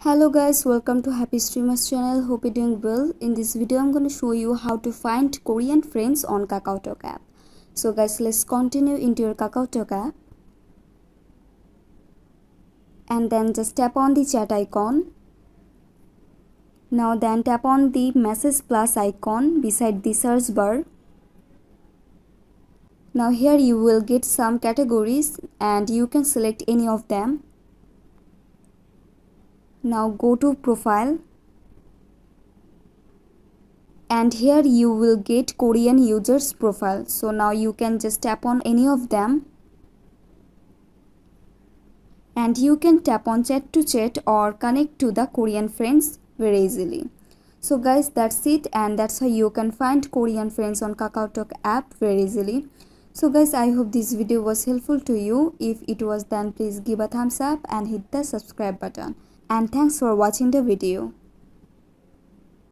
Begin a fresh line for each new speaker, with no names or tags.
Hello guys, welcome to Happy Streamers channel. Hope you're doing well. In this video I'm going to show you how to find Korean friends on Kakaotalk app. So guys, let's continue into your Kakaotalk app. And then just tap on the chat icon. Now then tap on the message plus icon beside the search bar. Now here you will get some categories and you can select any of them. Now go to profile. And here you will get Korean users profile. So now you can just tap on any of them. And you can tap on chat to chat or connect to the Korean friends very easily. So guys, that's it, and that's how you can find Korean friends on Kakaotalk app very easily. So guys, I hope this video was helpful to you. If it was, then please give a thumbs up and hit the subscribe button. And thanks for watching the video.